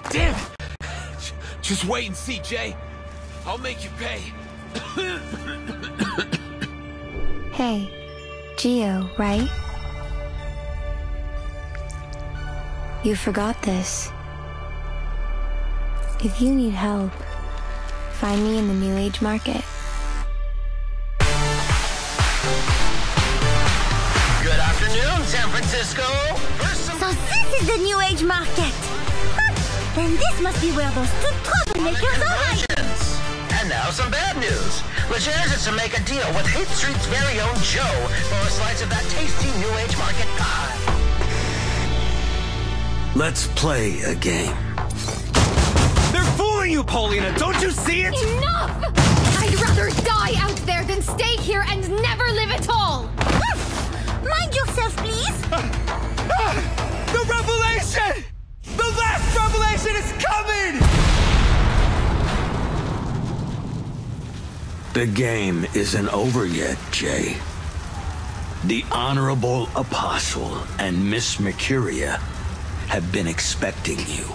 Damn it! Just wait and see, Jay. I'll make you pay. Hey, Gio, right? You forgot this. If you need help, find me in the New Age Market. Good afternoon, San Francisco. So this is the New Age Market. Then this must be where those two troublemakers are hiding. And now some bad news. Legers is to make a deal with Hate Street's very own Joe for a slice of that tasty New Age Market pie. Let's play a game. They're fooling you, Paulina! Don't you see it? Enough! I'd rather die out there than stay here and never live at all! Mind yourself, please. The revelation! The last revelation is coming! The game isn't over yet, Jay. The Honorable Apostle and Miss Mercuria have been expecting you.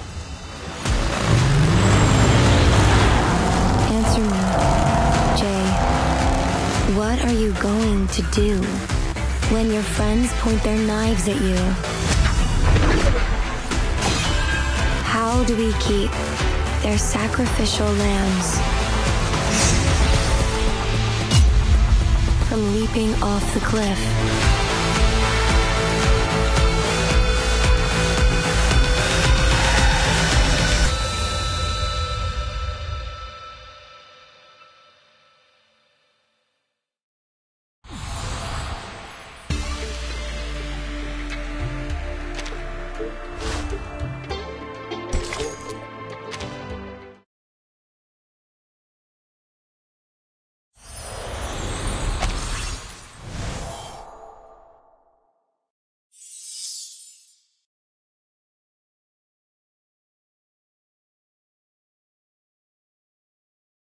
Answer me, Jay. What are you going to do when your friends point their knives at you? How do we keep their sacrificial lambs from leaping off the cliff?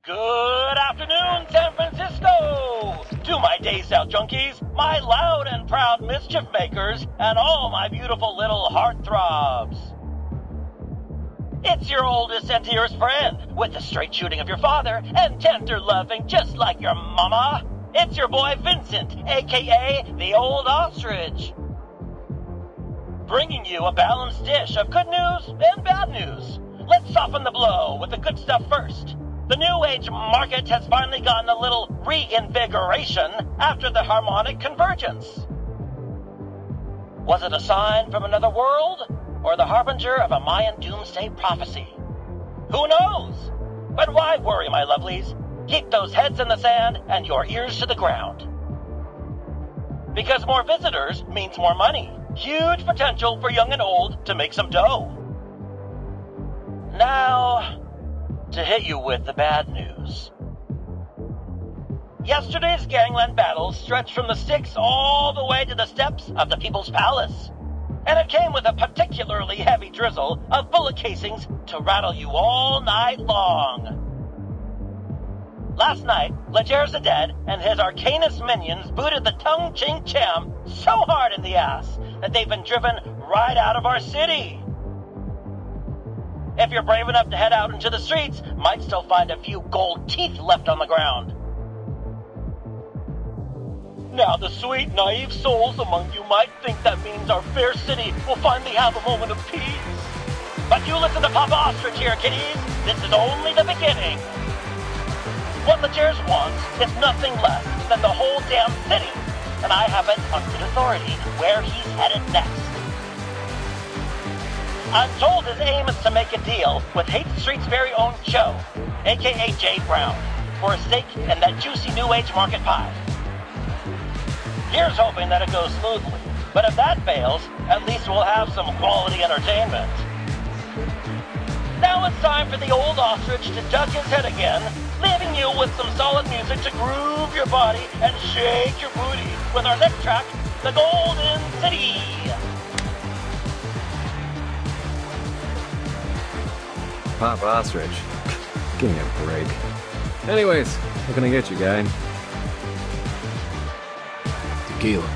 Good afternoon, San Francisco! To my Day South junkies, my loud and proud mischief makers, and all my beautiful little heartthrobs. It's your oldest and dearest friend, with the straight shooting of your father, and tender loving just like your mama. It's your boy Vincent, aka the Old Ostrich. Bringing you a balanced dish of good news and bad news. Let's soften the blow with the good stuff first. The New Age Market has finally gotten a little reinvigoration after the harmonic convergence. Was it a sign from another world, or the harbinger of a Mayan doomsday prophecy? Who knows? But why worry, my lovelies? Keep those heads in the sand and your ears to the ground. Because more visitors means more money. Huge potential for young and old to make some dough. Now, to hit you with the bad news. Yesterday's gangland battles stretched from the Styx all the way to the steps of the People's Palace. And it came with a particularly heavy drizzle of bullet casings to rattle you all night long. Last night, Leger Zeded and his Arcanist minions booted the Tung Ching Cham so hard in the ass that they've been driven right out of our city. If you're brave enough to head out into the streets, might still find a few gold teeth left on the ground. Now the sweet, naive souls among you might think that means our fair city will finally have a moment of peace. But you listen to Papa Ostrich here, kiddies. This is only the beginning. What Legers wants is nothing less than the whole damn city, and I haven't on good authority where he's headed next. I'm told his aim is to make a deal with Hate Street's very own Joe, aka Jay Brown, for a stake in that juicy New Age Market pie. Here's hoping that it goes smoothly, but if that fails, at least we'll have some quality entertainment. Now it's time for the Old Ostrich to duck his head again, leaving you with some solid music to groove your body and shake your booty with our next track, The Golden City. Papa Ostrich. Give me a break. Anyways, what can I get you, guy? Tequila.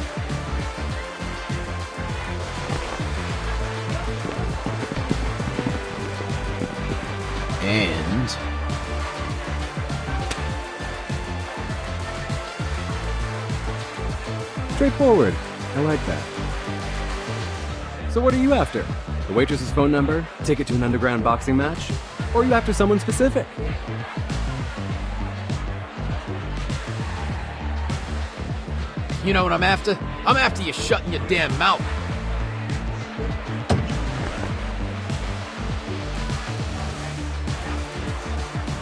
Straightforward. I like that. So what are you after? The waitress's phone number? Ticket to an underground boxing match? Or are you after someone specific? You know what I'm after? I'm after you shutting your damn mouth.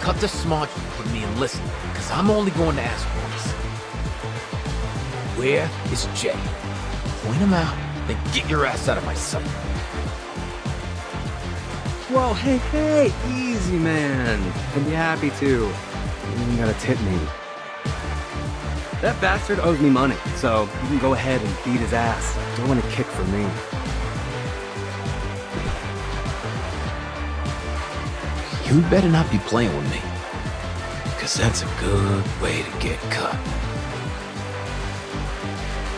Cut the smart shit with me and listen, because I'm only going to ask once. Where is Jay? Point him out, then get your ass out of my sight. Whoa, hey, easy, man. I'd be happy to. You even gotta tip me. That bastard owes me money, so you can go ahead and beat his ass. Don't want to kick for me. You better not be playing with me, because that's a good way to get cut.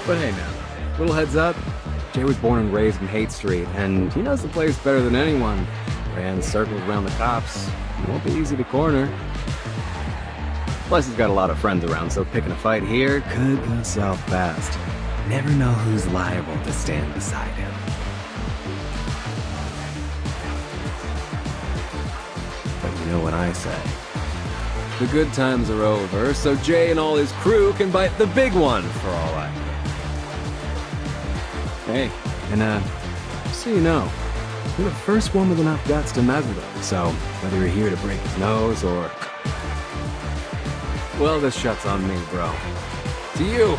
But hey now, little heads up, Jay was born and raised in Haight Street, and he knows the place better than anyone. Ran circles around the cops. It won't be easy to corner. Plus he's got a lot of friends around, so picking a fight here could go south fast. Never know who's liable to stand beside him. But you know what I say. The good times are over, so Jay and all his crew can bite the big one for all I know. Hey, and so you know, you're the first one with enough guts to mess with him, so whether you're here to break his nose or... Well, this shot's on me, bro. To you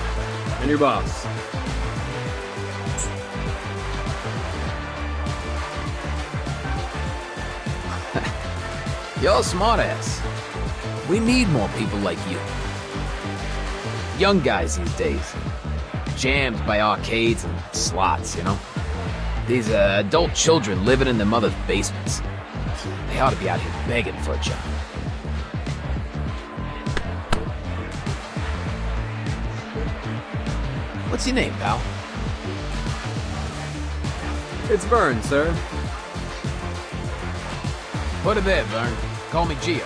and your boss. You're a smartass. We need more people like you. Young guys these days. Jammed by arcades and slots, you know? These adult children living in their mother's basements. They ought to be out here begging for a job. What's your name, pal? It's Vern, sir. Put it there, Vern. Call me Gio.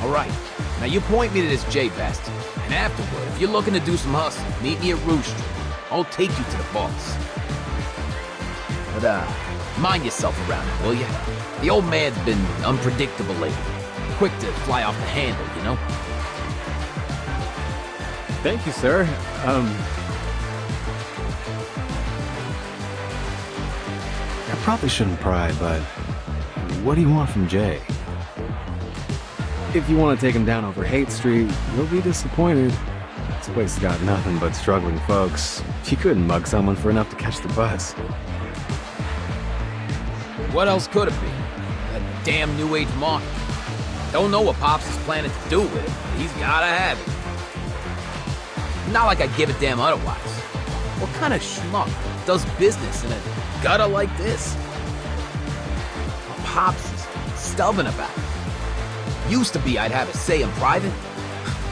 Alright, now you point me to this J bastard, and afterward, if you're looking to do some hustle, meet me at Rouge Street. I'll take you to the boss. But, mind yourself around him, will ya? The old man's been unpredictable lately. Quick to fly off the handle, you know? Thank you, sir. I probably shouldn't pry, but what do you want from Jay? If you want to take him down over Haight Street, you'll be disappointed. This place has got nothing but struggling folks. You couldn't mug someone for enough to catch the bus. What else could it be? That damn New Age market. Don't know what Pops is planning to do with it, but he's gotta have it. Not like I'd give a damn otherwise. What kind of schmuck does business in a gutter like this? What Pops is stubborn about it. Used to be I'd have a say in private,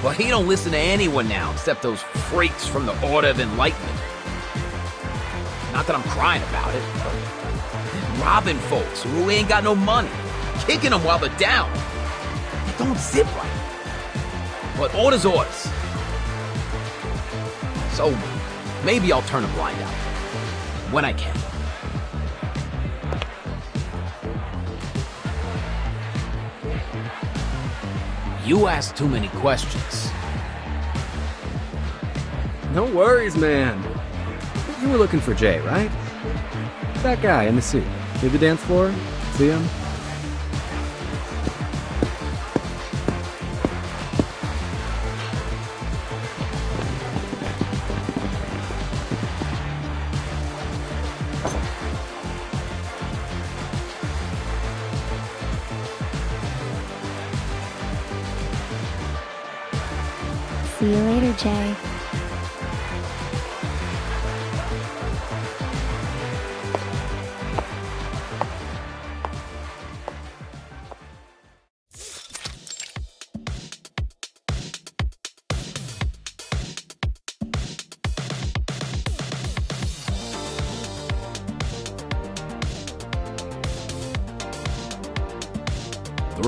but he don't listen to anyone now except those freaks from the Order of Enlightenment. Not that I'm crying about it, but robbing folks who ain't got no money, kicking them while they're down. It don't sit right. But orders orders. So maybe I'll turn a blind eye when I can. You ask too many questions. No worries, man. You were looking for Jay, right? That guy in the suit. Near the dance floor? See him? See you later, Jay.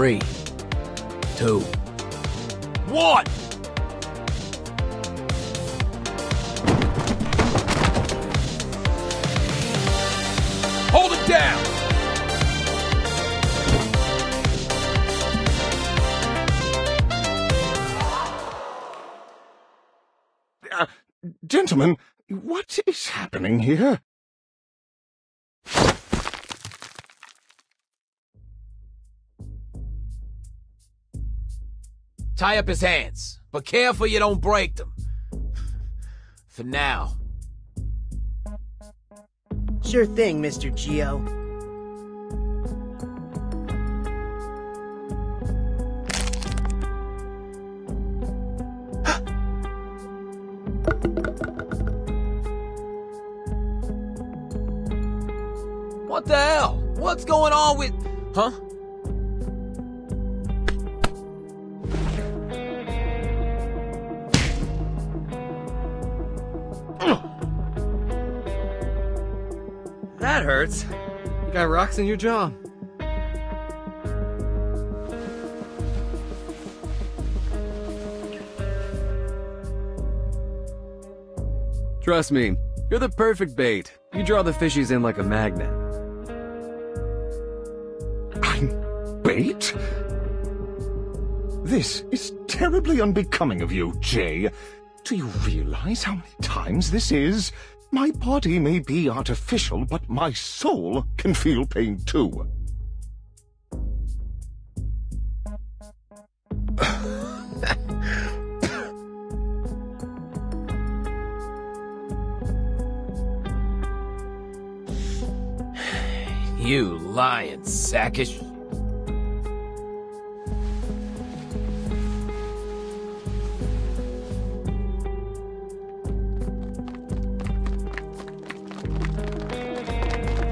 Three, 2. What? Hold it down! Gentlemen, what is happening here? Tie up his hands, but careful you don't break them. For now. Sure thing, Mr. Geo. What the hell? What's going on with... Huh? That hurts. You got rocks in your jaw. Trust me, you're the perfect bait. You draw the fishies in like a magnet. I'm bait? This is terribly unbecoming of you, Jay. Do you realize how many times this is? My body may be artificial, but my soul can feel pain too. You lying sackish.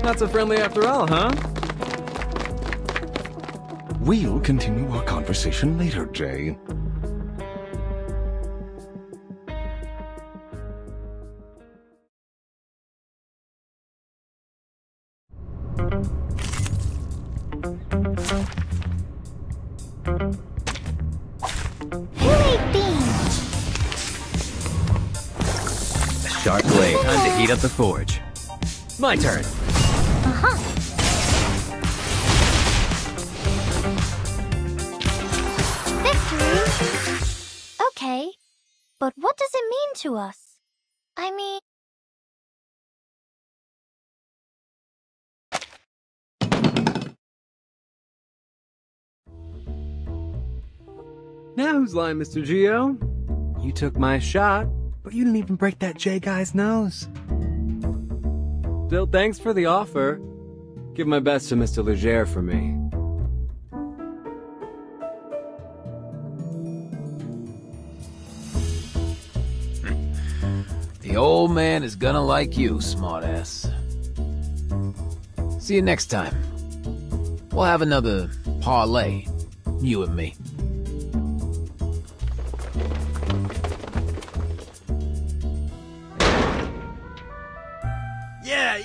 Not so friendly after all, huh? We'll continue our conversation later, Jay. Sharp blade. Time to heat up the forge. My turn. Victory? Okay, but what does it mean to us? I mean... Now who's lying, Mr. Geo? You took my shot, but you didn't even break that J guy's nose. Still, thanks for the offer. Give my best to Mr. Leger for me. The old man is gonna like you, smartass. See you next time. We'll have another parlay, you and me.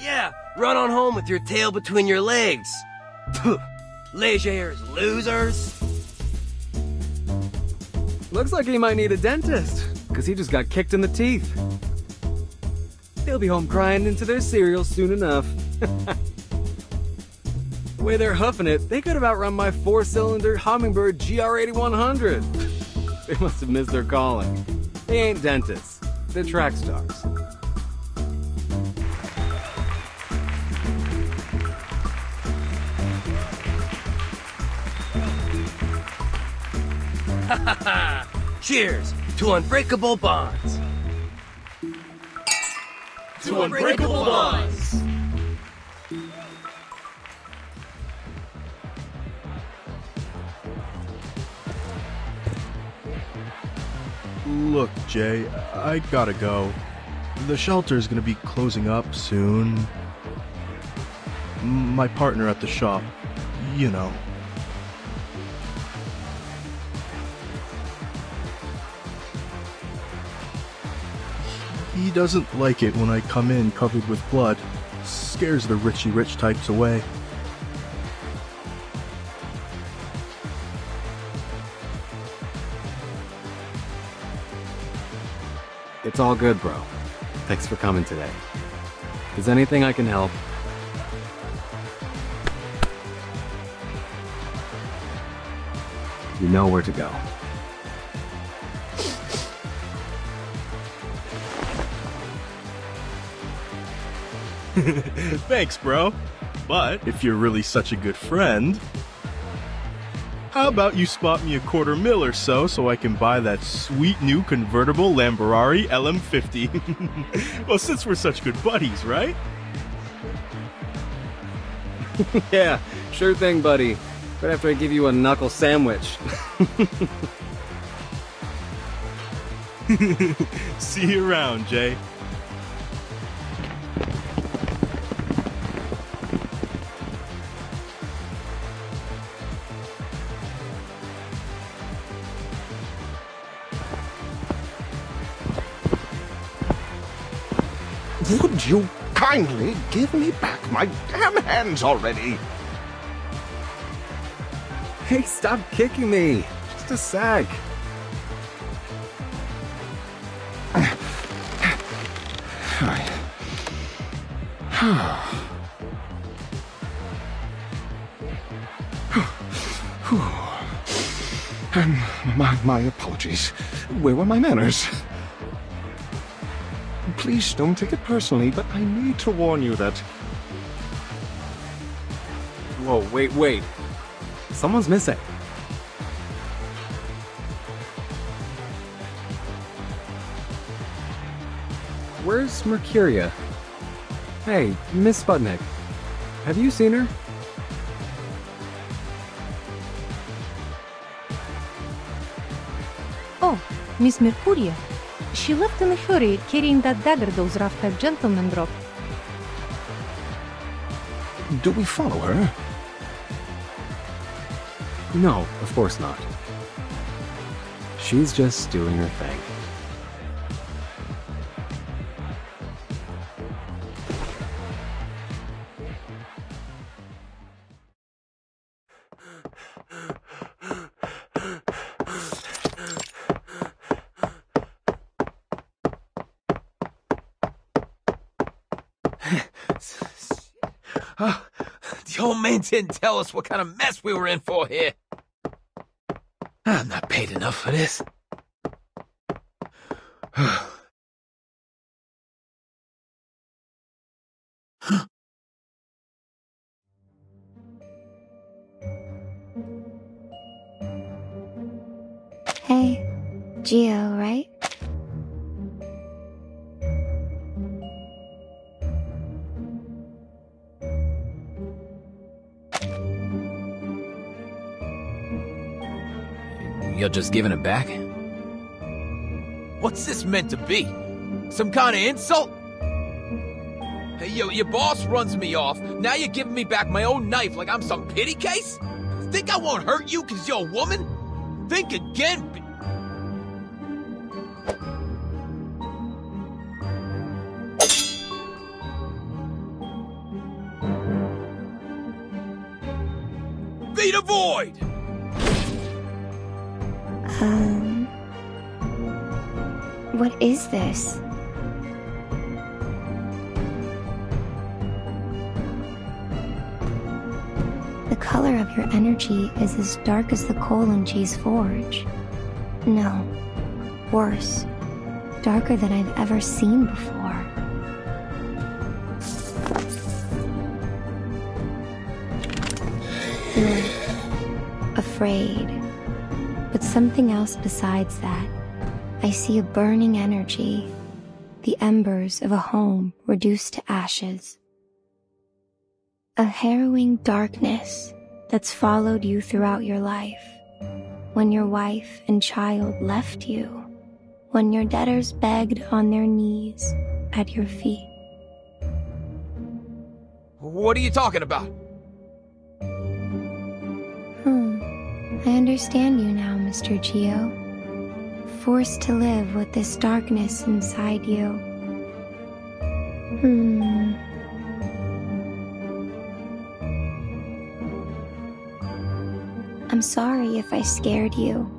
Yeah, run on home with your tail between your legs. Legers losers. Looks like he might need a dentist, because he just got kicked in the teeth. They'll be home crying into their cereal soon enough. The way they're huffing it, they could have outrun my 4-cylinder Hummingbird GR8100. They must have missed their calling. They ain't dentists. They're track stars. Cheers to unbreakable bonds. To unbreakable bonds. Look, Jay, I gotta go. The shelter's gonna be closing up soon. My partner at the shop, you know. He doesn't like it when I come in covered with blood. Scares the Richie-rich types away. It's all good, bro. Thanks for coming today. If there's anything I can help... You know where to go. Thanks, bro. But if you're really such a good friend, how about you spot me $250,000 or so I can buy that sweet new convertible Lamborghini LM50? Well, since we're such good buddies, right? Yeah, sure thing, buddy. Right after I give you a knuckle sandwich. See you around, Jay. Would you kindly give me back my damn hands already? Hey, stop kicking me! Just a sec. My apologies. Where were my manners? Please don't take it personally, but I need to warn you that... Whoa, wait. Someone's missing. Where's Mercuria? Hey, Miss Sputnik. Have you seen her? Oh, Miss Mercuria. She left in a hurry, carrying that dagger those rough-type gentlemen dropped. Do we follow her? No, of course not. She's just doing her thing. The old man didn't tell us what kind of mess we were in for here. I'm not paid enough for this. Hey, Gio, right? You're just giving it back? What's this meant to be? Some kind of insult? Hey, yo, your boss runs me off. Now you're giving me back my own knife like I'm some pity case? Think I won't hurt you because you're a woman? Think again. Be the void! What is this? The color of your energy is as dark as the coal in Jay's forge. No, worse. Darker than I've ever seen before. You're afraid. But something else besides that. I see a burning energy, the embers of a home reduced to ashes. A harrowing darkness that's followed you throughout your life. When your wife and child left you. When your debtors begged on their knees at your feet. What are you talking about? I understand you now, Mr. Gio. Forced to live with this darkness inside you. I'm sorry if I scared you,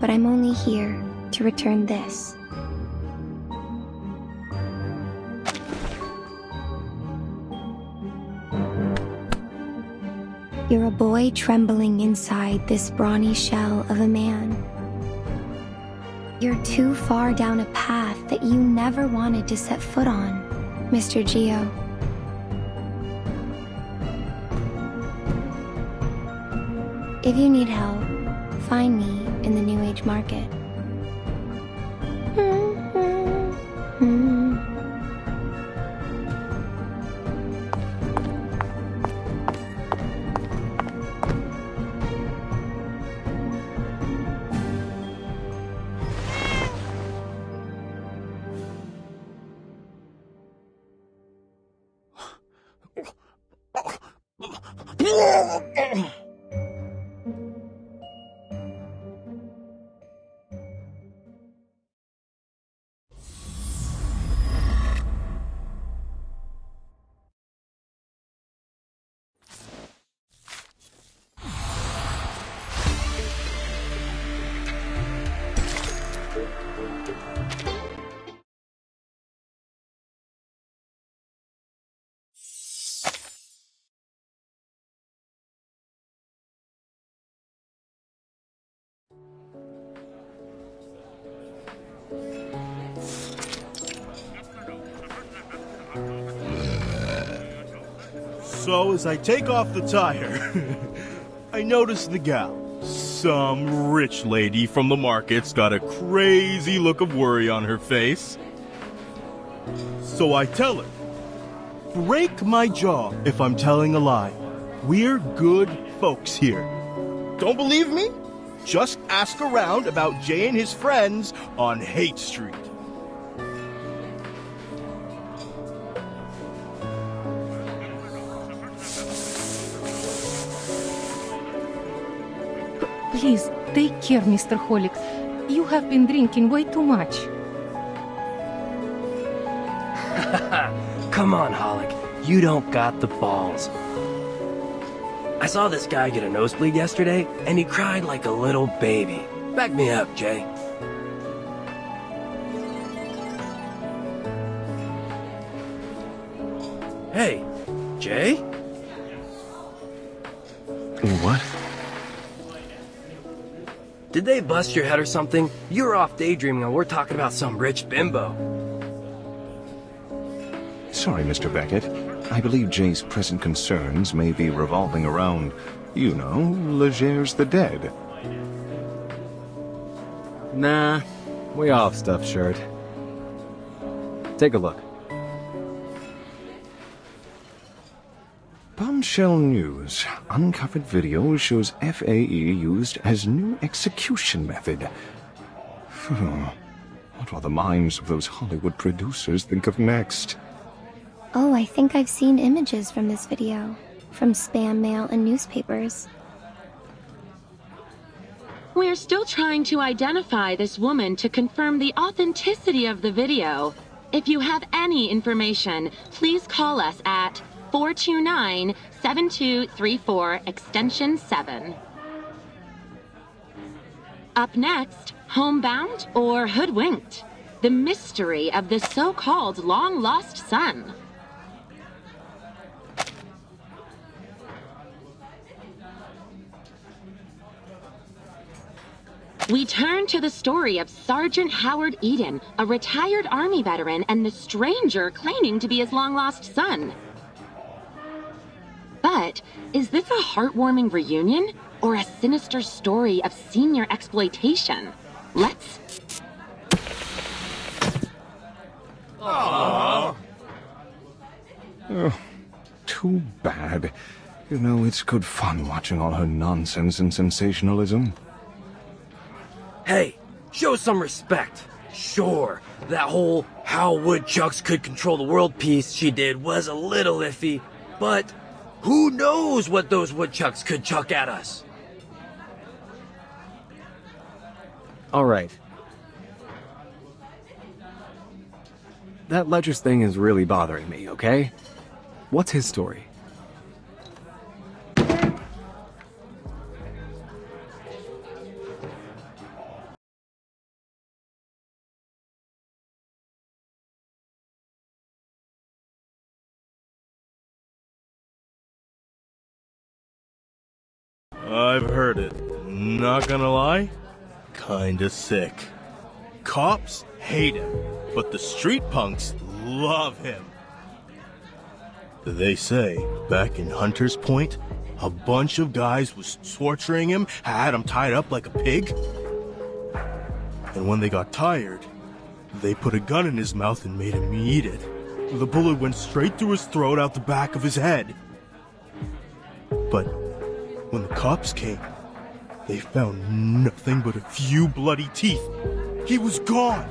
but I'm only here to return this. You're a boy trembling inside this brawny shell of a man. You're too far down a path that you never wanted to set foot on, Mr. Geo. If you need help, find me in the New Age market. So, as I take off the tire, I notice the gal. Some rich lady from the market's got a crazy look of worry on her face. So I tell her, break my jaw if I'm telling a lie. We're good folks here. Don't believe me? Just ask around about Jay and his friends on Hate Street. Please, take care, Mr. Holic. You have been drinking way too much. Come on, Holic. You don't got the balls. I saw this guy get a nosebleed yesterday, and he cried like a little baby. Back me up, Jay. Hey, Jay? What? Did they bust your head or something? You were off daydreaming and we're talking about some rich bimbo. Sorry, Mr. Beckett. I believe Jay's present concerns may be revolving around, you know, Legers the dead. Nah, we all have stuff, Shirt. Take a look. Bombshell News. Uncovered video shows FAE used as new execution method. What will the minds of those Hollywood producers think of next? Oh, I think I've seen images from this video, from spam mail and newspapers. We're still trying to identify this woman to confirm the authenticity of the video. If you have any information, please call us at 429-7234 extension 7. Up next, homebound or hoodwinked? The mystery of the so-called long-lost son. We turn to the story of Sergeant Howard Eden, a retired Army veteran and the stranger claiming to be his long-lost son. But is this a heartwarming reunion or a sinister story of senior exploitation? Let's... Aww. Oh, too bad. You know, it's good fun watching all her nonsense and sensationalism. Hey, show some respect. Sure, that whole how woodchucks could control the world piece she did was a little iffy, but who knows what those woodchucks could chuck at us? All right. That Ledger's thing is really bothering me, okay? What's his story? I've heard it. Not gonna lie, kinda sick. Cops hate him, but the street punks love him. They say, back in Hunter's Point, a bunch of guys was torturing him, had him tied up like a pig. And when they got tired, they put a gun in his mouth and made him eat it. The bullet went straight through his throat out the back of his head. But when the cops came, they found nothing but a few bloody teeth. He was gone.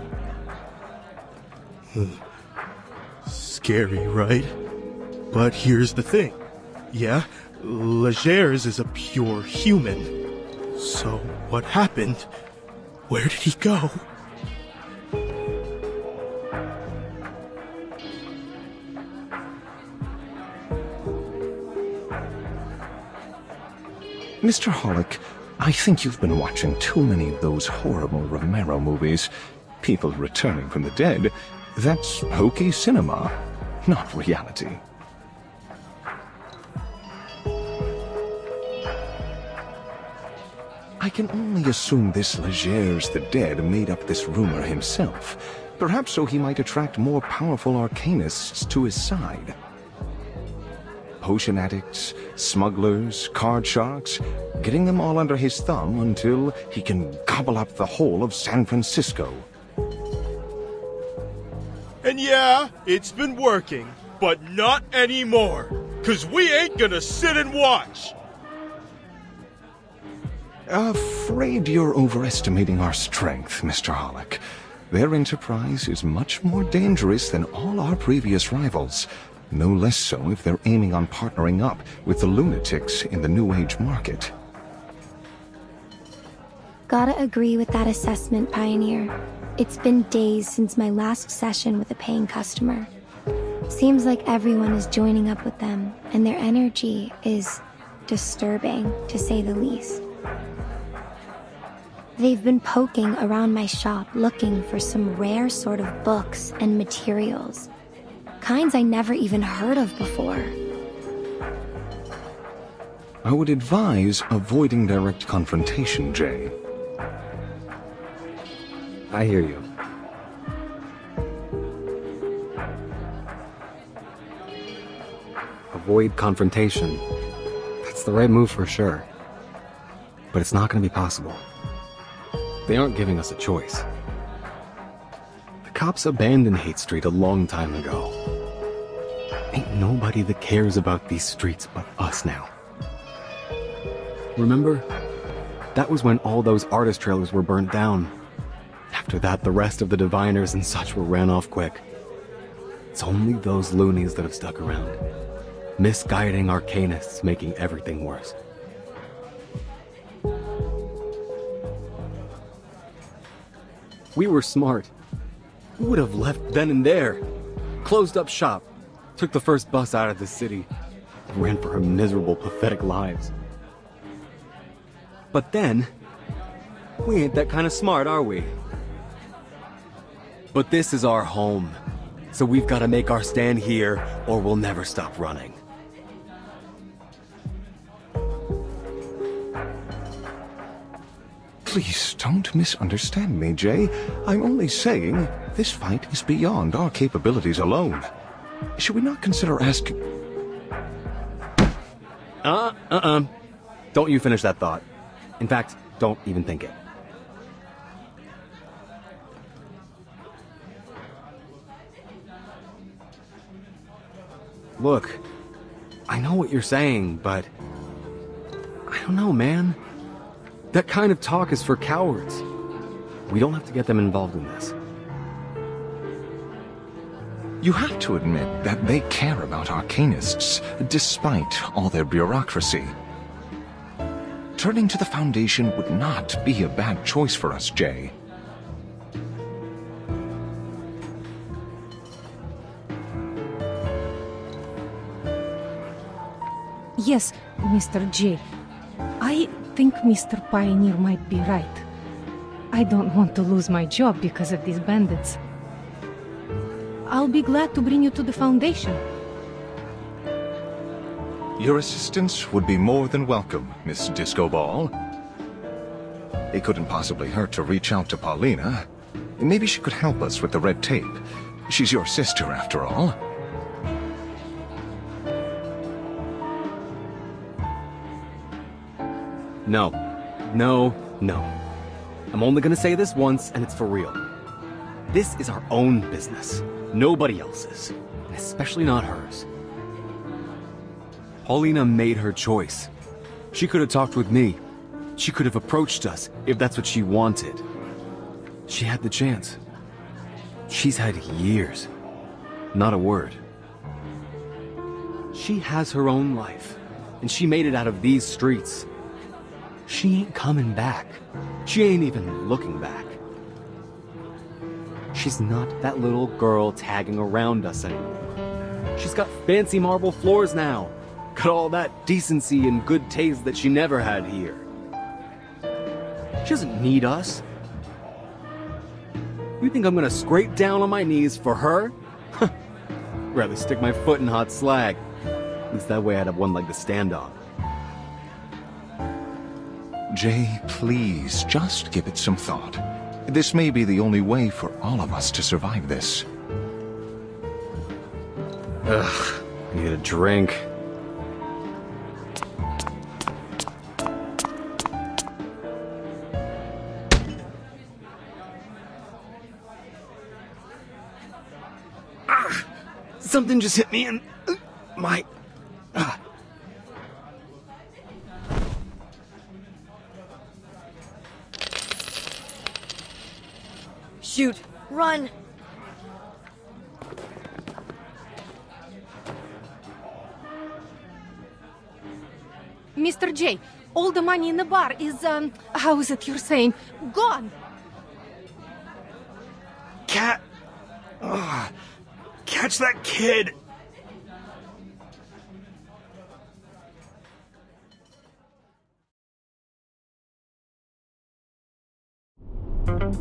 Scary, right? But here's the thing. Yeah, Legers is a pure human. So what happened? Where did he go? Mr. Hollick, I think you've been watching too many of those horrible Romero movies. People returning from the dead. That's hokey cinema, not reality. I can only assume this Legers the Dead made up this rumor himself, perhaps so he might attract more powerful arcanists to his side. Potion addicts, smugglers, card sharks, getting them all under his thumb until he can gobble up the whole of San Francisco. And yeah, it's been working, but not anymore, 'cause we ain't gonna sit and watch. Afraid you're overestimating our strength, Mr. Hollick. Their enterprise is much more dangerous than all our previous rivals. No less so if they're aiming on partnering up with the lunatics in the New Age market. Gotta agree with that assessment, Pioneer. It's been days since my last session with a paying customer. Seems like everyone is joining up with them, and their energy is disturbing, to say the least. They've been poking around my shop looking for some rare sort of books and materials. Kinds I never even heard of before. I would advise avoiding direct confrontation, Jay. I hear you. Avoid confrontation. That's the right move for sure. But it's not going to be possible. They aren't giving us a choice. The cops abandoned Hate Street a long time ago. Ain't nobody that cares about these streets but us now. Remember? That was when all those artist trailers were burnt down. After that, the rest of the diviners and such were ran off quick. It's only those loonies that have stuck around. Misguiding arcanists, making everything worse. We were smart. We would have left then and there. Closed up shop. Took the first bus out of the city. Ran for our miserable, pathetic lives. But then, we ain't that kind of smart, are we? But this is our home. So we've got to make our stand here, or we'll never stop running. Please don't misunderstand me, Jay. I'm only saying this fight is beyond our capabilities alone. Should we not consider asking... Don't you finish that thought. In fact, don't even think it. Look, I know what you're saying, but... I don't know, man. That kind of talk is for cowards. We don't have to get them involved in this. You have to admit that they care about arcanists, despite all their bureaucracy. Turning to the Foundation would not be a bad choice for us, Jay. Yes, Mr. J. I think Mr. Pioneer might be right. I don't want to lose my job because of these bandits. I'll be glad to bring you to the Foundation. Your assistance would be more than welcome, Miss Disco Ball. It couldn't possibly hurt to reach out to Paulina. Maybe she could help us with the red tape. She's your sister, after all. No. No, no. I'm only gonna say this once, and it's for real. This is our own business. Nobody else's. And especially not hers. Paulina made her choice. She could have talked with me. She could have approached us, if that's what she wanted. She had the chance. She's had years. Not a word. She has her own life, and she made it out of these streets. She ain't coming back. She ain't even looking back. She's not that little girl tagging around us anymore. She's got fancy marble floors now. Got all that decency and good taste that she never had here. She doesn't need us. You think I'm gonna scrape down on my knees for her? Rather stick my foot in hot slag. At least that way I'd have one leg to stand on. Jay, please, just give it some thought. This may be the only way for all of us to survive this. Ugh, I need a drink. Something just hit me in my... Shoot! Run! Mr. J, all the money in the bar is, how is it you're saying? Gone! Cat... catch that kid! Can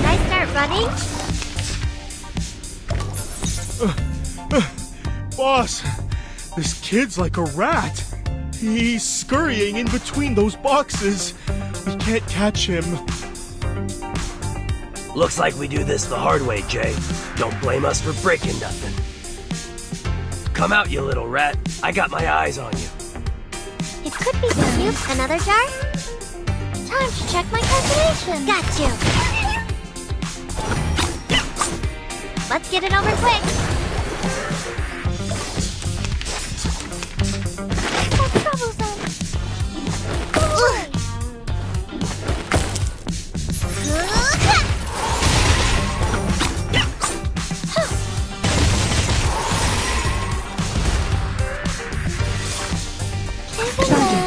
I start running? Boss, this kid's like a rat. He's scurrying in between those boxes. We can't catch him. Looks like we do this the hard way, Jay. Don't blame us for breaking nothing. Come out, you little rat. I got my eyes on you. It could be soup. Another jar? Time to check my calculation. Got you. Let's get it over quick. That's troublesome.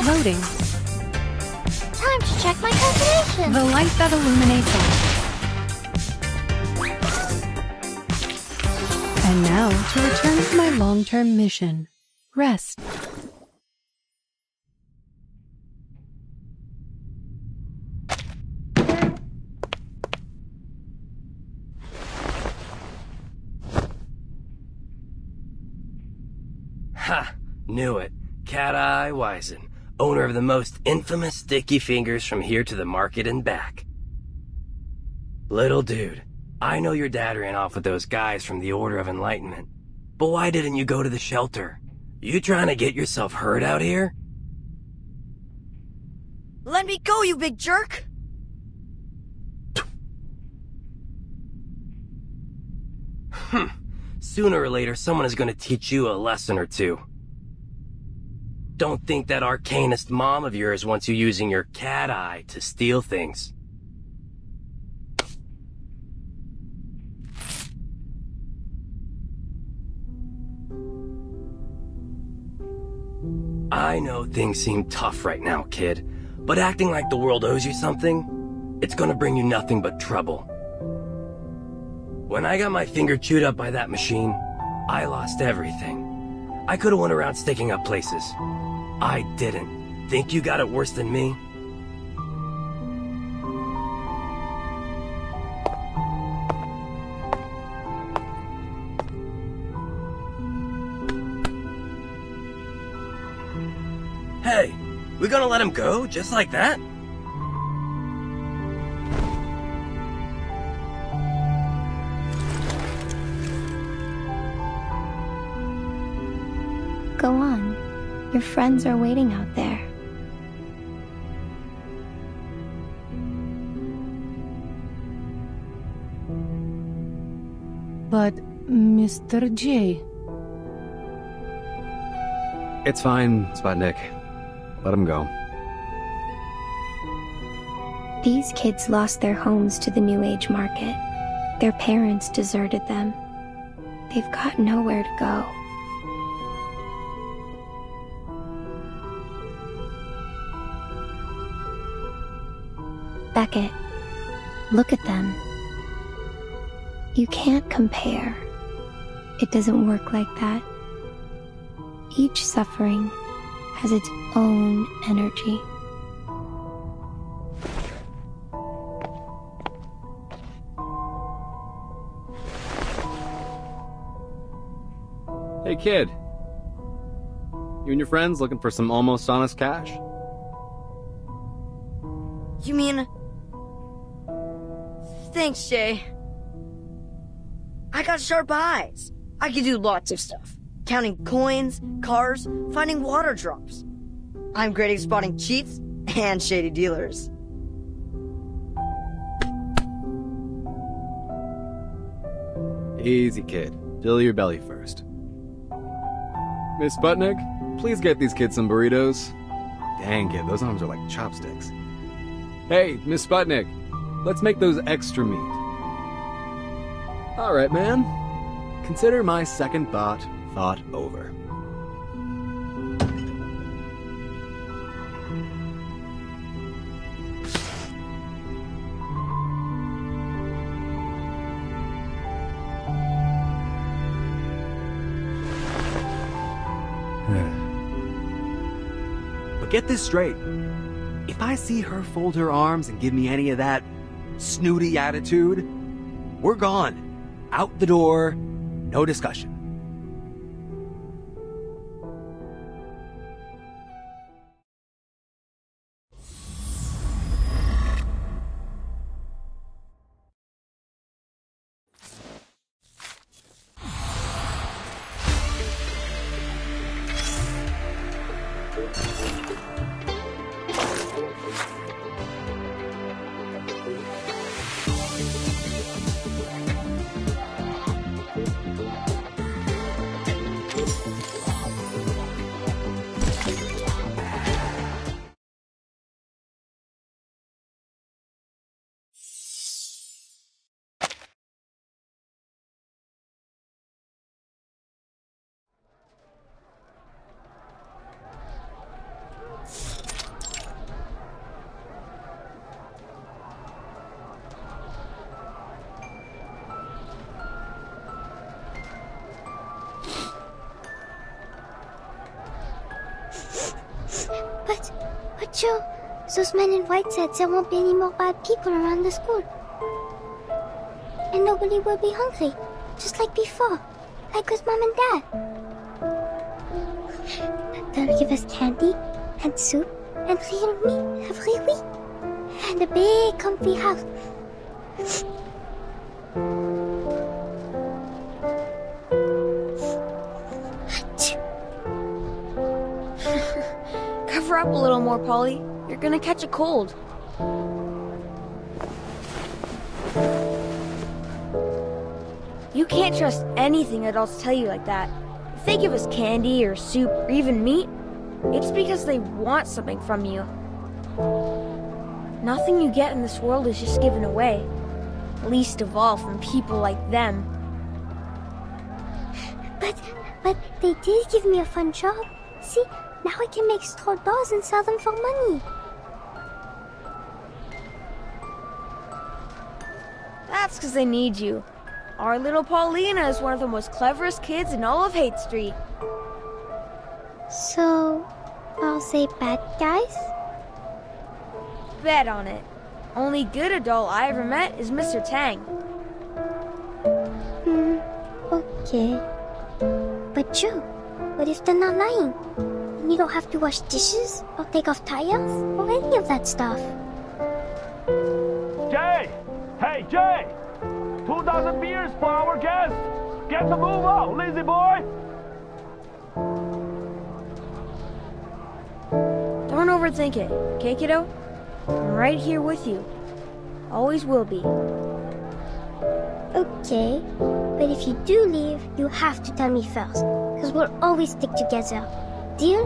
Loading. Time to check my calculation. The light that illuminates all. And now to return to my long-term mission. Rest. Ha! Knew it. Cat-Eye Wisen, owner of the most infamous sticky fingers from here to the market and back. Little dude, I know your dad ran off with those guys from the Order of Enlightenment, but why didn't you go to the shelter? You trying to get yourself hurt out here? Let me go, you big jerk! Sooner or later, someone is going to teach you a lesson or two. Don't think that arcanist mom of yours wants you using your cat eye to steal things. I know things seem tough right now, kid, but acting like the world owes you something, it's gonna bring you nothing but trouble. When I got my finger chewed up by that machine, I lost everything. I could've went around sticking up places. I didn't. Think you got it worse than me? gonna let him go, just like that? Go on. Your friends are waiting out there. But, Mr. J... It's fine, Sputnik. Let him go. These kids lost their homes to the New Age market. Their parents deserted them. They've got nowhere to go. Beckett, look at them. You can't compare. It doesn't work like that. Each suffering has its own energy. Hey kid. You and your friends looking for some almost honest cash? You mean... Thanks, Jay. I got sharp eyes. I can do lots of stuff. Counting coins, cars, finding water drops. I'm great at spotting cheats and shady dealers. Easy, kid. Fill your belly first. Miss Sputnik, please get these kids some burritos. Dang, kid, those arms are like chopsticks. Hey, Miss Sputnik, let's make those extra meat. All right, man. Consider my second thought over. But get this straight. If I see her fold her arms and give me any of that snooty attitude, we're gone. Out the door, no discussion. But Joe, those men in white said there won't be any more bad people around the school. And nobody will be hungry, just like before, like with Mom and Dad. They'll give us candy, and soup, and real meat every week, and a big comfy house. Cover up a little more, Polly. You're gonna catch a cold. You can't trust anything adults tell you like that. If they give us candy or soup or even meat, it's because they want something from you. Nothing you get in this world is just given away. Least of all from people like them. But they did give me a fun job. See, now I can make straw dolls and sell them for money. That's because they need you. Our little Paulina is one of the most cleverest kids in all of Hate Street. So, are they bad guys? Bet on it. Only good adult I ever met is Mr. Tang. Okay. But Joe, what if they're not lying? And you don't have to wash dishes or take off tires or any of that stuff. Jay! Hey, Jay! 2,000 beers for our guest! Get the move on, lazy boy! Don't overthink it, okay, kiddo? I'm right here with you. Always will be. Okay, but if you do leave, you have to tell me first, because we'll always stick together. Deal?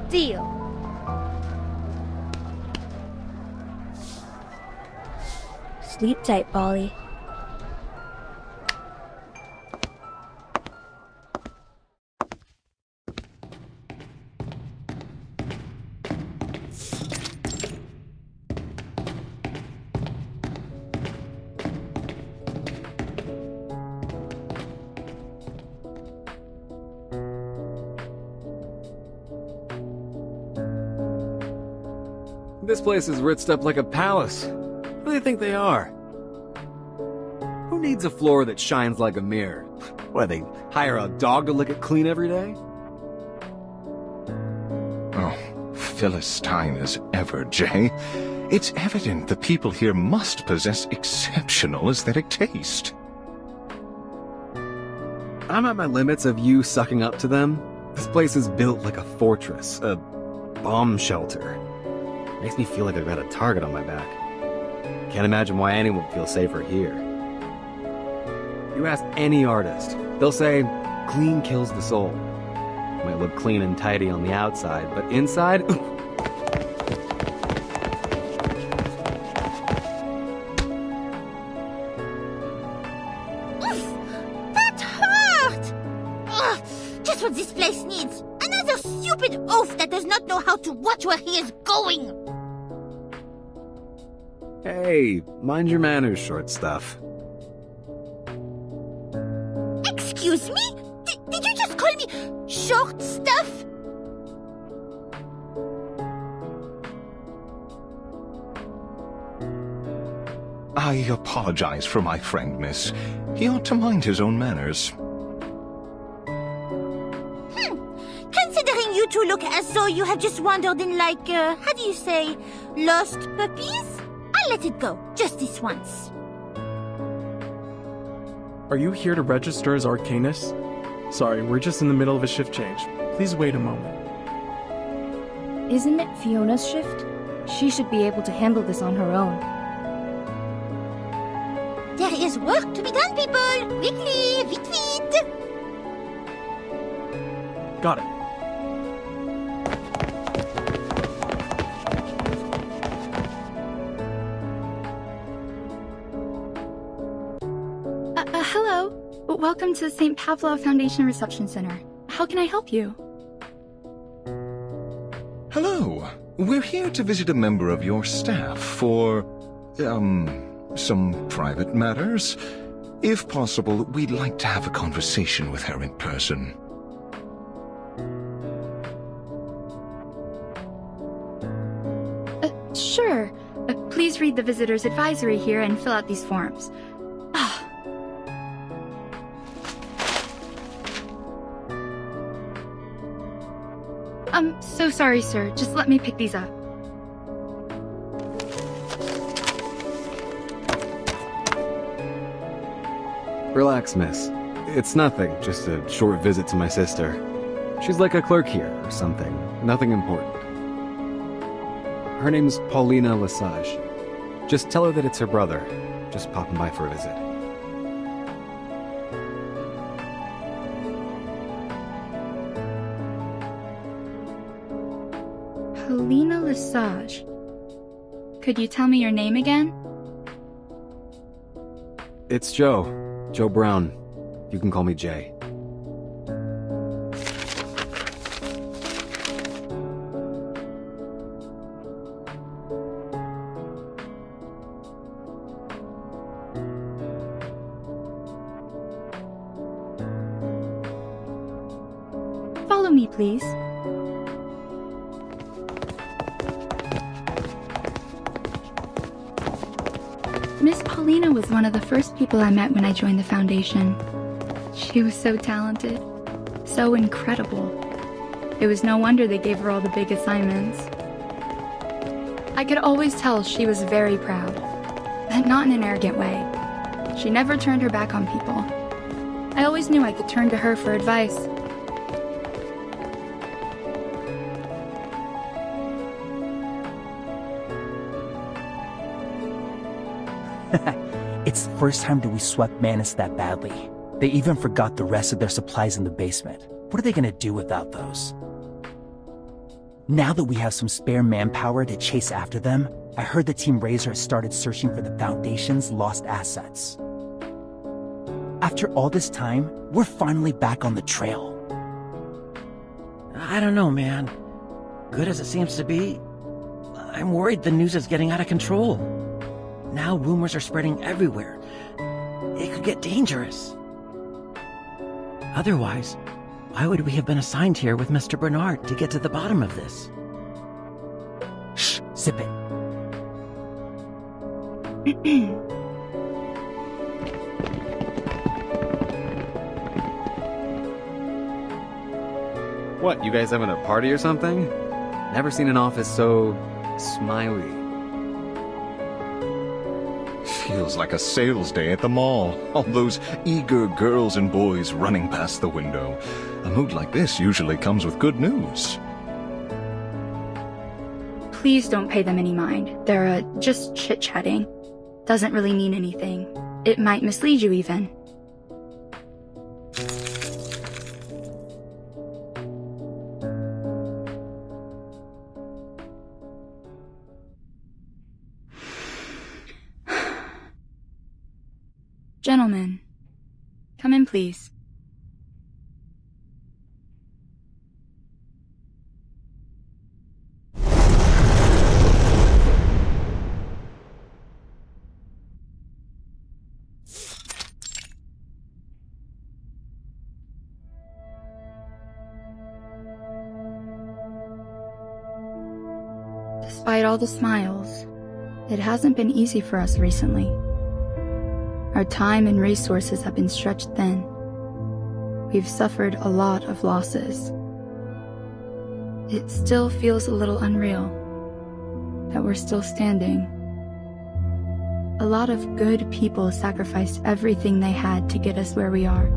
Deal. Sleep tight, Polly. This place is ritzed up like a palace. Who do they think they are? Who needs a floor that shines like a mirror? What, they hire a dog to lick it clean every day? Oh, Philistine as ever, Jay. It's evident the people here must possess exceptional aesthetic taste. I'm at my limits of you sucking up to them. This place is built like a fortress, a bomb shelter. Makes me feel like I've got a target on my back. Can't imagine why anyone would feel safer here. You ask any artist, they'll say, clean kills the soul. Might look clean and tidy on the outside, but inside... That hurt! Ugh, just what this place needs. Another stupid oaf that does not know how to watch where he is going. Hey, mind your manners, short stuff. Excuse me? Did you just call me short stuff? I apologize for my friend, miss. He ought to mind his own manners. Considering you two look as though you have just wandered in like, how do you say, lost puppies? I'll let it go, just this once. Are you here to register as Arcanist? Sorry, we're just in the middle of a shift change. Please wait a moment. Isn't it Fiona's shift? She should be able to handle this on her own. There is work to be done, people! Quickly, vite, vite! Got it. Hello. Welcome to the St. Pavlov Foundation Reception Center. How can I help you? Hello. We're here to visit a member of your staff for, some private matters. If possible, we'd like to have a conversation with her in person. Sure. Please read the visitor's advisory here and fill out these forms. I'm so sorry, sir. Just let me pick these up. Relax, miss. It's nothing, just a short visit to my sister. She's like a clerk here or something. Nothing important. Her name's Paulina Lesage. Just tell her that it's her brother. Just popping by for a visit. Paulina Lesage. Could you tell me your name again? It's Joe. Joe Brown. You can call me Jay. Follow me, please. Miss Paulina was one of the first people I met when I joined the Foundation. She was so talented, so incredible. It was no wonder they gave her all the big assignments. I could always tell she was very proud, but not in an arrogant way. She never turned her back on people. I always knew I could turn to her for advice. It's the first time that we swept Manus that badly. They even forgot the rest of their supplies in the basement. What are they gonna do without those? Now that we have some spare manpower to chase after them, I heard the Team Razor has started searching for the Foundation's lost assets. After all this time, we're finally back on the trail. I don't know, man. Good as it seems to be, I'm worried the news is getting out of control. Now rumors are spreading everywhere. It could get dangerous. Otherwise, why would we have been assigned here with Mr. Bernard to get to the bottom of this? Shh, sip it. What, you guys having a party or something? Never seen an office so smiley. Feels like a sales day at the mall. All those eager girls and boys running past the window. A mood like this usually comes with good news. Please don't pay them any mind. They're just chit-chatting. Doesn't really mean anything. It might mislead you even. Gentlemen, come in, please. Despite all the smiles, it hasn't been easy for us recently. Our time and resources have been stretched thin. We've suffered a lot of losses. It still feels a little unreal that we're still standing. A lot of good people sacrificed everything they had to get us where we are.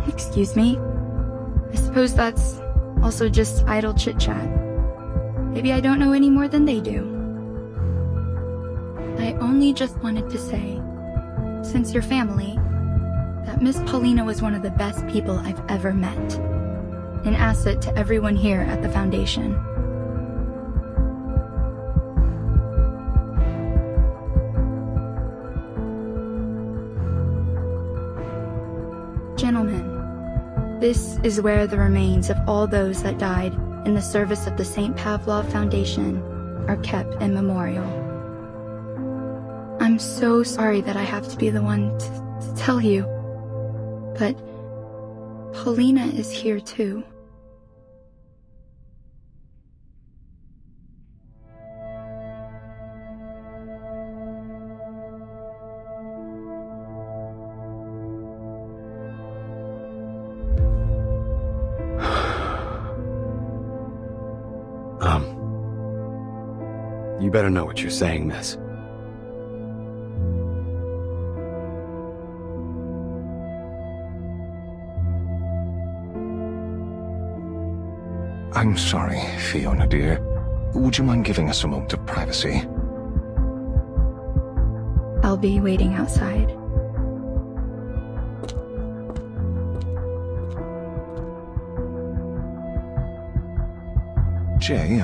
Excuse me? I suppose that's also just idle chit-chat. Maybe I don't know any more than they do. I only just wanted to say, since you're family, that Miss Paulina was one of the best people I've ever met. An asset to everyone here at the Foundation. Gentlemen, this is where the remains of all those that died in the service of the St. Pavlov Foundation are kept in memorial. I'm so sorry that I have to be the one to tell you, but Paulina is here too. You better know what you're saying, miss. I'm sorry, Fiona dear. Would you mind giving us a moment of privacy? I'll be waiting outside. Jay,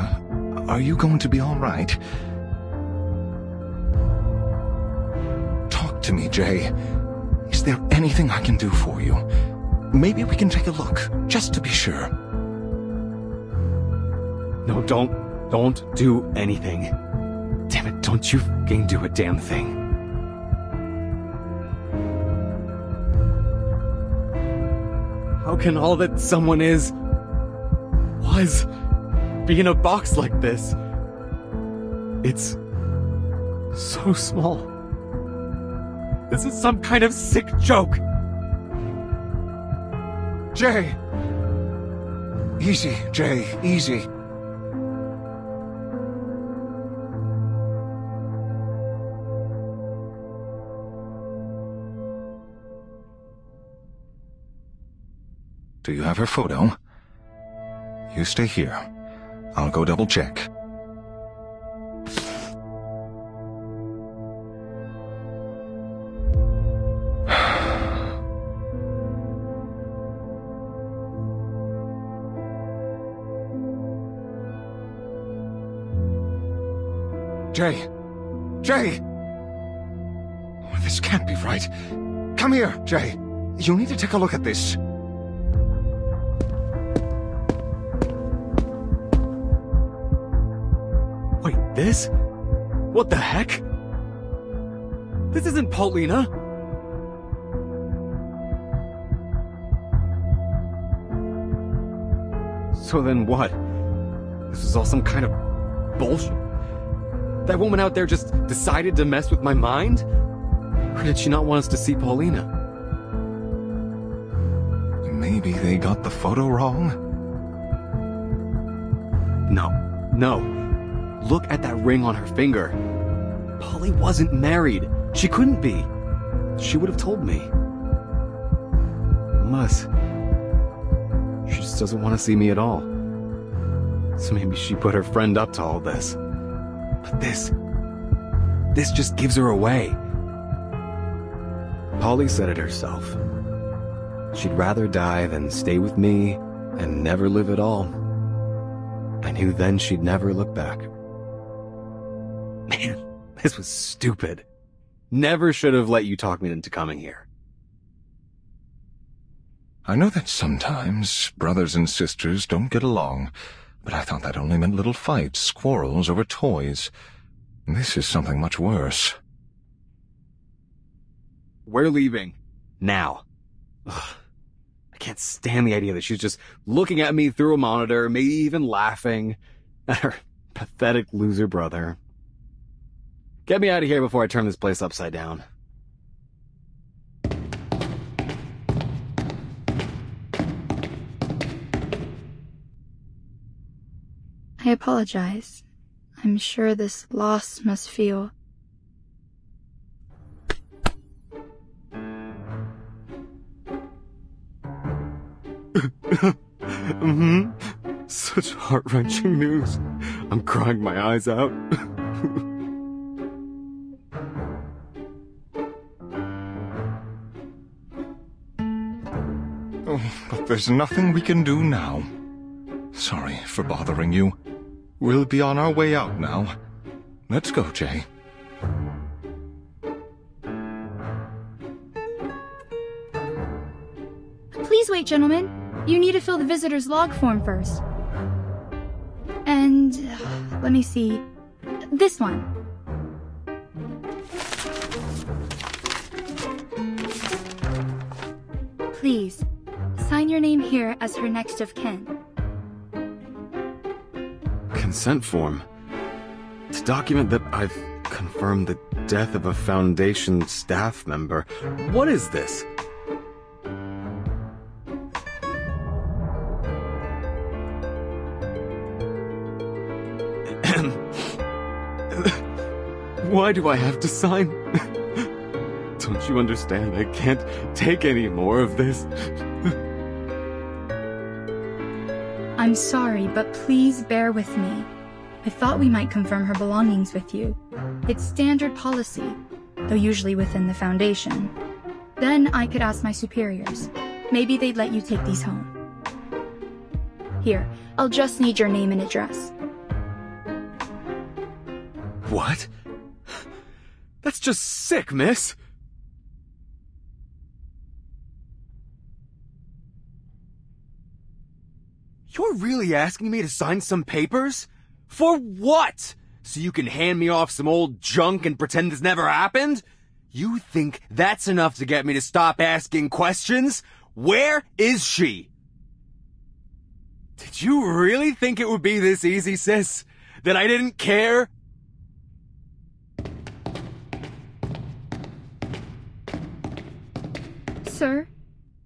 are you going to be all right? Talk to me, Jay. Is there anything I can do for you? Maybe we can take a look, just to be sure. No, don't do anything. Damn it, don't you fucking do a damn thing. can all that someone was be in a box like this? It's so small. This is some kind of sick joke. Jay! Easy, Jay, easy. Do you have her photo? You stay here. I'll go double check. Jay! Jay! Oh, this can't be right. Come here, Jay. You need to take a look at this. Wait, this? What the heck? This isn't Paulina. So then what? This was all some kind of bullshit? That woman out there just decided to mess with my mind? Or did she not want us to see Paulina? Maybe they got the photo wrong? No. Look at that ring on her finger. Polly wasn't married. She couldn't be. She would have told me. Unless she just doesn't want to see me at all. So maybe she put her friend up to all this. But this just gives her away. Polly said it herself. She'd rather die than stay with me and never live at all. I knew then she'd never look back. Man, this was stupid. Never should have let you talk me into coming here. I know that sometimes brothers and sisters don't get along, but I thought that only meant little fights, quarrels over toys. This is something much worse. We're leaving. Now. Ugh. I can't stand the idea that she's just looking at me through a monitor, maybe even laughing at her pathetic loser brother. Get me out of here before I turn this place upside down. I apologize. I'm sure this loss must feel... Such heart-wrenching news. I'm crying my eyes out. Oh, but there's nothing we can do now. Sorry for bothering you. We'll be on our way out now. Let's go, Jay. Please wait, gentlemen. You need to fill the visitor's log form first. And... let me see... this one. Please, sign your name here as her next of kin. Consent form. To document that I've confirmed the death of a Foundation staff member. What is this? Why do I have to sign? Don't you understand? I can't take any more of this. I'm sorry, but please bear with me. I thought we might confirm her belongings with you. It's standard policy, though usually within the Foundation. Then I could ask my superiors. Maybe they'd let you take these home. Here, I'll just need your name and address. What? That's just sick, miss. You're really asking me to sign some papers? For what? So you can hand me off some old junk and pretend this never happened? You think that's enough to get me to stop asking questions? Where is she? Did you really think it would be this easy, sis? That I didn't care? Sir?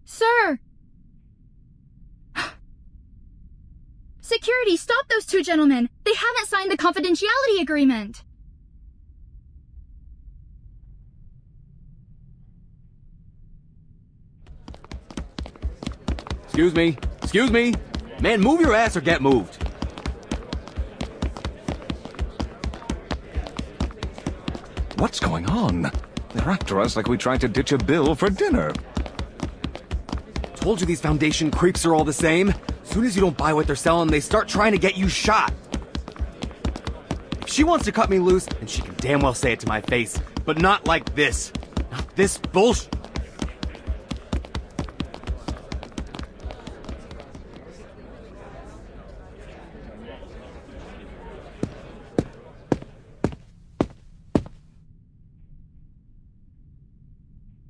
Sir! Security, stop those two gentlemen! They haven't signed the confidentiality agreement! Excuse me. Excuse me. Man, move your ass or get moved. What's going on? They're after us like we tried to ditch a bill for dinner. Told you these Foundation creeps are all the same. As soon as you don't buy what they're selling, they start trying to get you shot. If she wants to cut me loose, then she can damn well say it to my face. But not like this. Not this bullshit.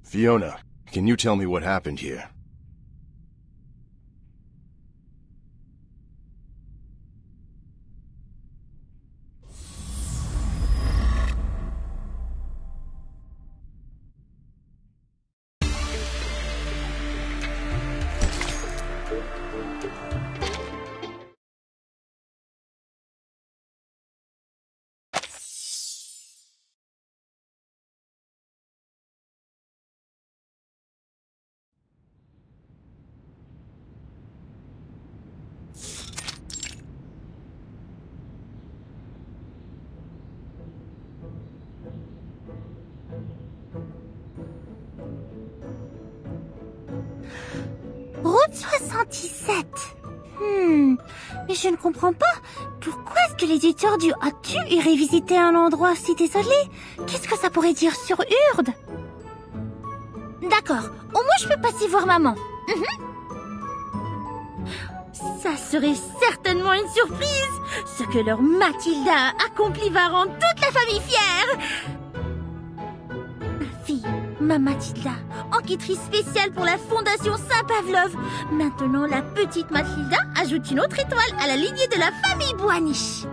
Fiona, can you tell me what happened here? Route 77. Mais je ne comprends pas. Pourquoi est-ce que l'éditeur du As-tu irait visiter un endroit si désolé? Qu'est-ce que ça pourrait dire sur Urde? D'accord, au moins je peux passer voir maman. Ça serait certainement une surprise. Ce que leur Mathilda a accompli va rendre toute la famille fière. Ma fille, ma Mathilda, enquêtrice spéciale pour la Fondation Saint-Pavlov. Maintenant, la petite Mathilda ajoute une autre étoile à la lignée de la famille Boaniche.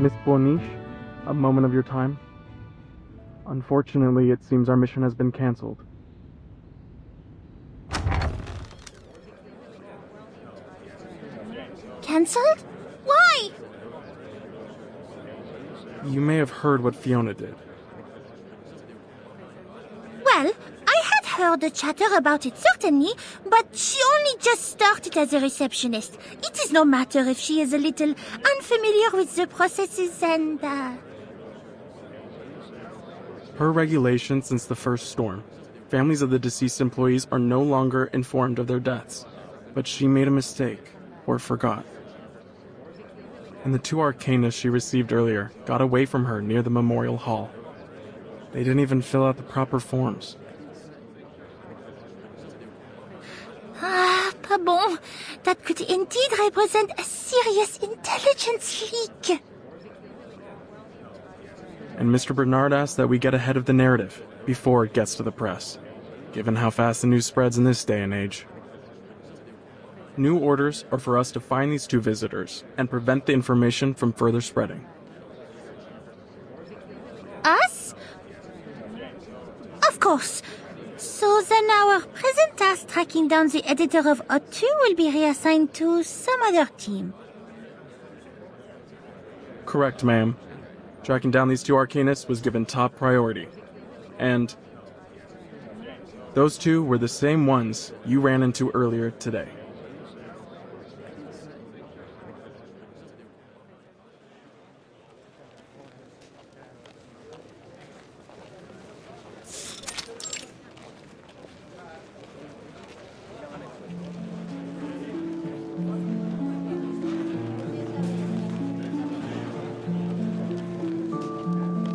Miss Boaniche, a moment of your time. Unfortunately, it seems our mission has been cancelled. Cancelled? Why? You may have heard what Fiona did. Well, I had heard the chatter about it certainly, but she only just started as a receptionist. It is no matter if she is a little unfamiliar with the processes and, Per regulation since the first storm, families of the deceased employees are no longer informed of their deaths. But she made a mistake, or forgot. And the two arcanists she received earlier got away from her near the memorial hall. They didn't even fill out the proper forms. Ah, pas bon. That could indeed represent a serious intelligence leak. And Mr. Bernard asked that we get ahead of the narrative before it gets to the press, given how fast the news spreads in this day and age. New orders are for us to find these two visitors and prevent the information from further spreading. Us? Of course. So then our present task tracking down the editor of O2 will be reassigned to some other team. Correct, ma'am. Tracking down these two arcanists was given top priority. And those two were the same ones you ran into earlier today.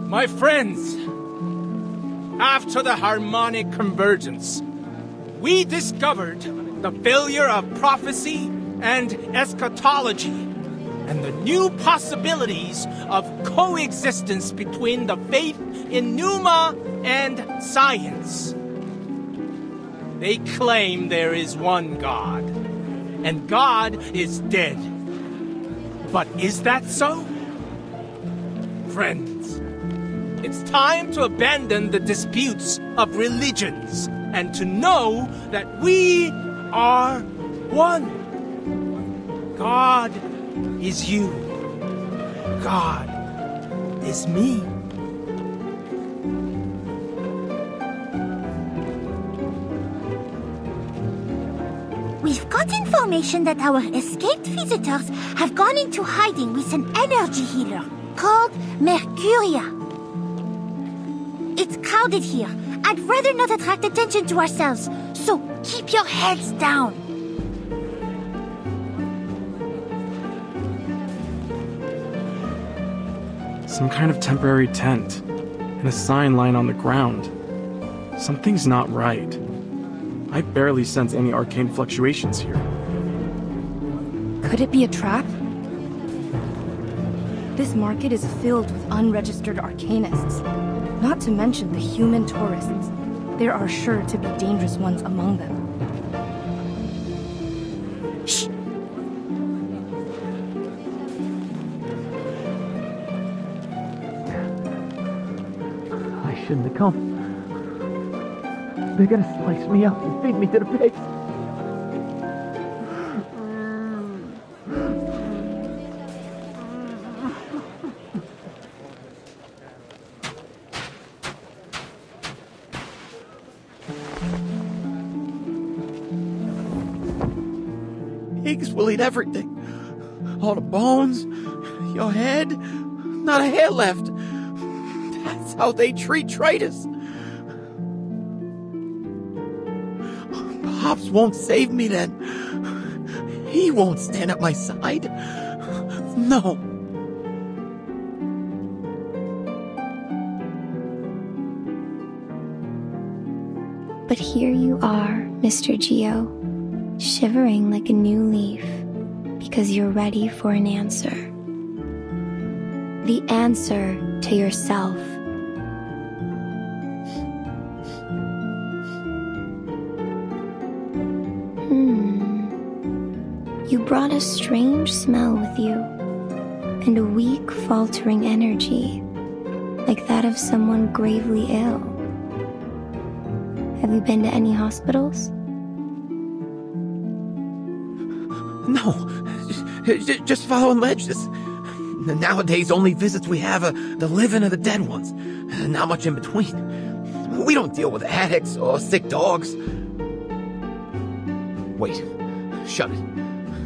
My friends, after the harmonic convergence, we discovered the failure of prophecy and eschatology. and the new possibilities of coexistence between the faith in Numa and science. They claim there is one God, and God is dead. But is that so? Friends, it's time to abandon the disputes of religions and to know that we are one. God is you. God is me. We've got information that our escaped visitors have gone into hiding with an energy healer called Mercuria. It's crowded here. I'd rather not attract attention to ourselves, so keep your heads down. Some kind of temporary tent, and a sign lying on the ground. Something's not right. I barely sense any arcane fluctuations here. Could it be a trap? This market is filled with unregistered arcanists, not to mention the human tourists. There are sure to be dangerous ones among them. Shh! I shouldn't have come. They're gonna slice me up and feed me to the pigs. Pigs will eat everything. All the bones, your head, not a hair left. That's how they treat traitors. Pops won't save me then. He won't stand at my side. No. But here you are, Mr. Geo, shivering like a new leaf because you're ready for an answer. The answer to yourself. You brought a strange smell with you, and a weak, faltering energy, like that of someone gravely ill. Have you been to any hospitals? No, just following ledges. Nowadays, only visits we have are the living or the dead ones. Not much in between. We don't deal with addicts or sick dogs. Wait, shut it.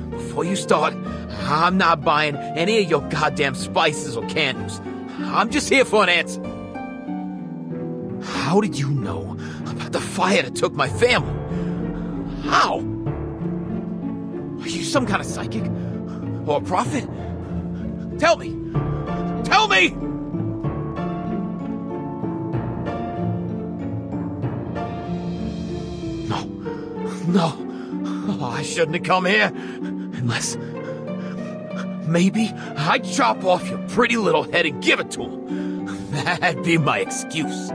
Before you start, I'm not buying any of your goddamn spices or candles. I'm just here for an answer. How did you know about the fire that took my family? How? Are you some kind of psychic? Or a prophet? Tell me! Tell me! No. Oh, I shouldn't have come here. Unless... maybe I'd chop off your pretty little head and give it to him. That'd be my excuse.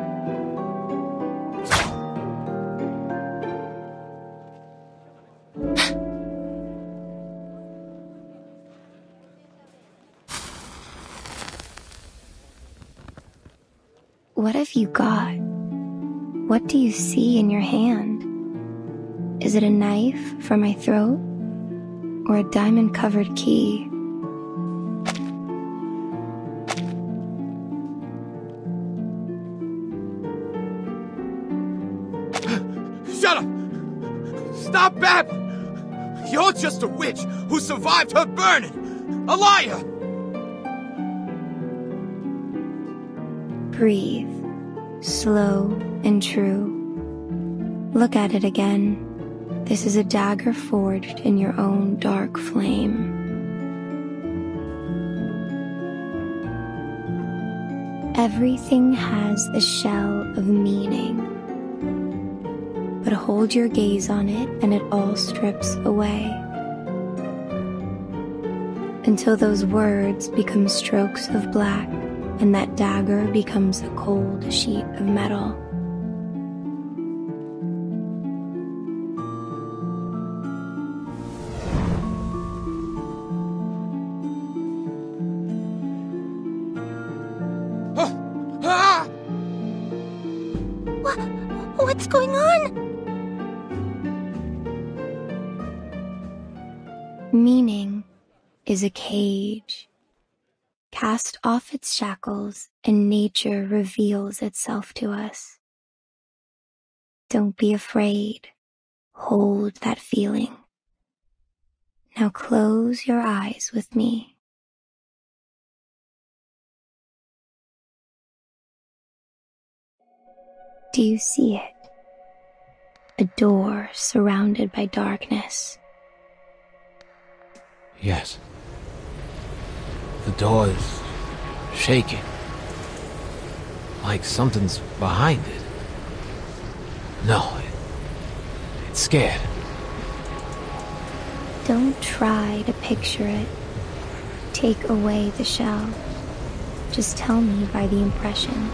What have you got? What do you see in your hand? Is it a knife for my throat? Or a diamond-covered key? Shut up! Stop babbling! You're just a witch who survived her burning! A liar! Breathe, slow and true. Look at it again. This is a dagger forged in your own dark flame. Everything has a shell of meaning. But hold your gaze on it and it all strips away. until those words become strokes of black and that dagger becomes a cold sheet of metal. What's going on? Meaning is a cage. Cast off its shackles and nature reveals itself to us. Don't be afraid. Hold that feeling. Now close your eyes with me. Do you see it? A door surrounded by darkness. Yes. The door is shaking. Like something's behind it. No, it's scared. Don't try to picture it. Take away the shell. Just tell me by the impression.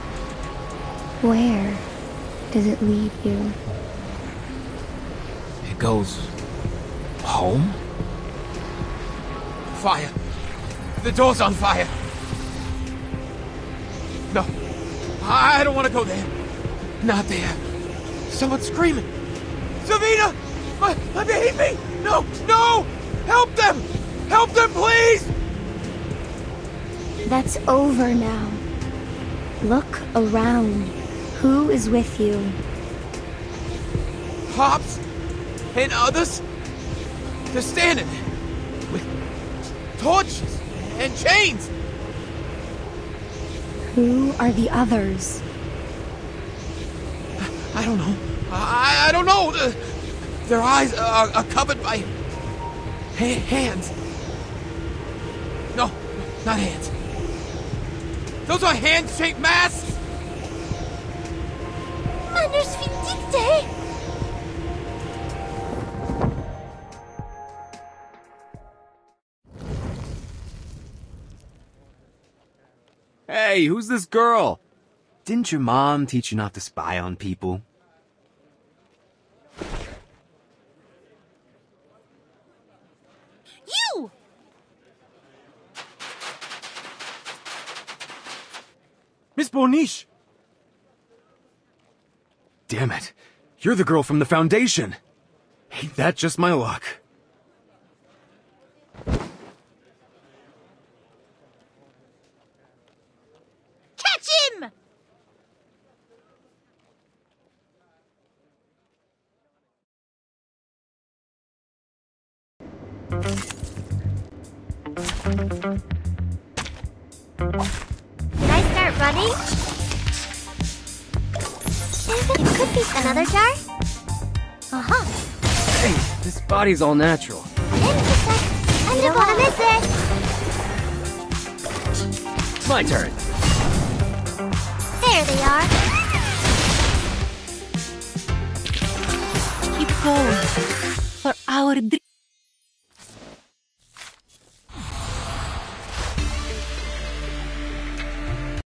Where does it lead you? It goes home? Fire! The door's on fire! No, I don't want to go there. Not there. Someone's screaming. Savina! My baby! No, no! Help them! Help them, please! That's over now. Look around. Who is with you? Pops and others? They're standing with torches and chains. Who are the others? I don't know. I don't know. Their eyes are covered by hands. No, not hands. Those are hand-shaped masks. Manners vindicte! Hey, who's this girl? Didn't your mom teach you not to spy on people? You! Miss Boniche! Damn it. You're the girl from the Foundation. Ain't that just my luck? Catch him! Can I start running? It could be another jar? Uh-huh. Hey, this body's all natural. I don't want to miss it! It's my turn. There they are. Keep going. For our dream.